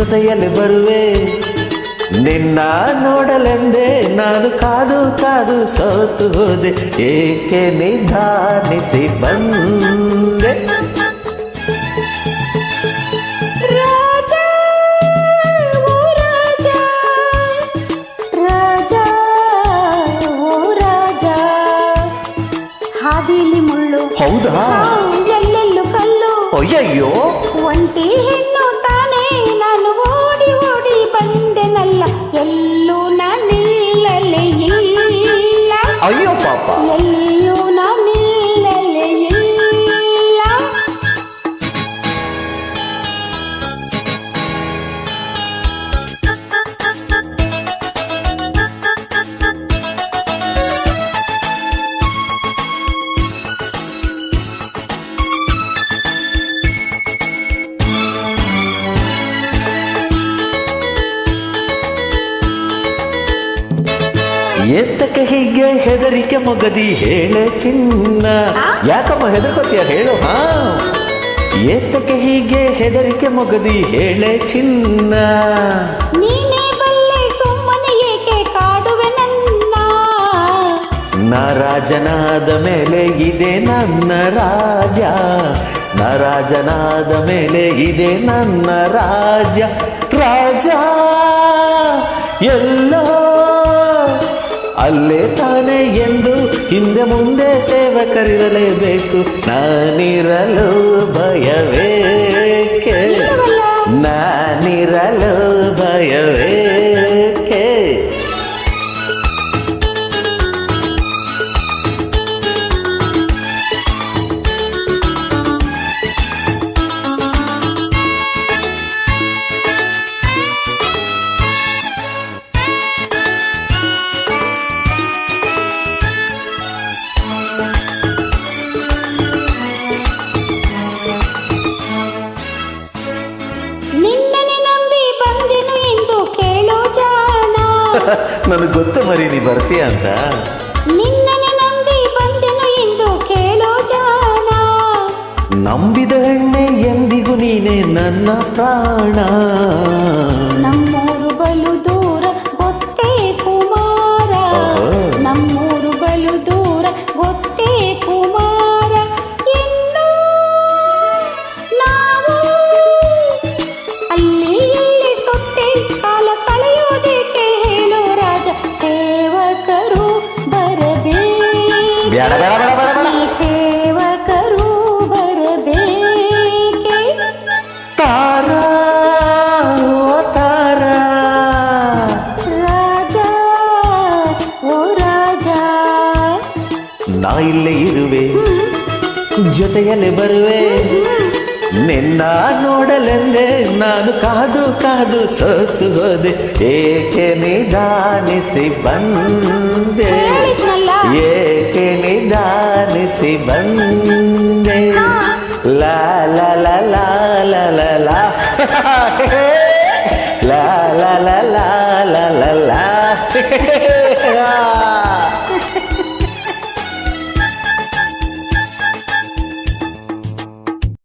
ಜೊತೆಯಲ್ಲಿ ಬರುವೆ ನಿನ್ನ ನೋಡಲೆಂದೇ ನಾನು ಕಾದು ಕಾದು ಸೋತು ಹೋದೆ ಏಕೆ ನಿಧಾನಿಸಿ ಬಂದೆ ಹಾದಿಲಿ ಮುಳ್ಳು ಹೌದಾ ಎಲ್ಲೆಲ್ಲೂ ಕಲ್ಲು ಅಯ್ಯಯ್ಯೋ ಒಂಟಿ ಹೆಣ್ಣು ತಾನೇ ನಾನು ಓಡಿ ಓಡಿ ಬಂದೆನಲ್ಲ ಎಲ್ಲೂ ನಾನಿಲ್ಲಲೇ ಇಲ್ಲ ಅಯ್ಯೋ ಪಾಪ ಎಲ್ಲೂ ನಾನಿಲ್ಲಲೇ ಇಲ್ಲ ಎತ್ತಕ್ಕೆ ಹೀಗೆ ಹೆದರಿಕೆ ಮೊಗದಿ ಹೇಳೆ ಚಿನ್ನ ಯಾಕಮ್ಮ ಹೆದರ್ಕೋತೀಯ ಹೇಳು ಹಾ ಎತ್ತಕ್ಕೆ ಹೀಗೆ ಹೆದರಿಕೆ ಮೊಗದಿ ಹೇಳೆ ಚಿನ್ನ ನೀನೇ ಬಲ್ಲೆ ಸುಮ್ಮನೆ ಏಕೆ ಕಾಡುವೆ ನನ್ನ ನರಾಜನಾದ ಮೇಲೆ ಇದೆ ನನ್ನ ರಾಜ ನರಾಜನಾದ ಮೇಲೆ ಇದೆ ನನ್ನ ರಾಜ ರಾಜ ಎಲ್ಲೋ ಅಲ್ಲೇ ತಾನೇ ಎಂದು ಹಿಂದೆ ಮುಂದೆ ಸೇವಕರಿರಲೇಬೇಕು ನಾನಿರಲು ಭಯವೇಕೆ ನಾನಿರಲು ಭಯವೇಕೆ ನಿನ್ನನೆ ನಂಬಿ ಬಂದೆನು ಎಂದು ಕೇಳೋ ಜಾಣ ನನಗೆ ಗೊತ್ತು ಮರಿ ನೀ ಬರ್ತೀಯ ಅಂತ ನಿನ್ನನೆ ನಂಬಿ ಬಂದೆನು ಎಂದು ಕೇಳೋ ಜಾಣ ನಂಬಿದ ಹೆಣ್ಣೆ ಎಂದಿಗೂ ನೀನೆ ನನ್ನ ಪ್ರಾಣ ನಮ್ಮೂರು ಬಲು ದೂರ ಗೊತ್ತೇ ಕುಮಾರ ನಮ್ಮೂರು ಬಲು ದೂರ ಗೊತ್ತೇ ಕುಮಾರ ಇನ್ನು ನಾವು ಅಲ್ಲಿ ಇಲ್ಲಿ ಸುತ್ತಿ ಕಾಲ ಕಳೆಯೋದೇಕೆ ಹೇಳು ರಾಜ ಸೇವಕರು ಬರಬೇಕು ಬೇಡ ಬೇಡ ಬೇಡ ಬೇಡ ಬೇಡ ಈ ಸೇವಕರು ಬರಬೇಕೆ ತಾರಾ ಓ ತಾರಾ ರಾಜ ಓ ರಾಜ ನಾ ಇಲ್ಲೇ ಇರುವೆ ಜೊತೆಯಲ್ಲಿ ಬರುವೆ ನಿನ್ನ ನೋಡಲೆಂದೇ ನಾನು ಕಾದು ಕಾದು ಸೋತು ಹೋದೆ ಏಕೆ ನಿಧಾನಿಸಿ ಬಂದೆ ಹೇಳಿದ್ನಲ್ಲ. ಏಕೆ ನಿಧಾನಿಸಿ ಬಂದೆ ಲಾ ಲಾ ಲಾ ಲಾ ಲಾ ಲಾ ಲಾ ಲಾ ಲಾ ಲಾ ಲಾ ಲಾ ಲಾ ಲಾ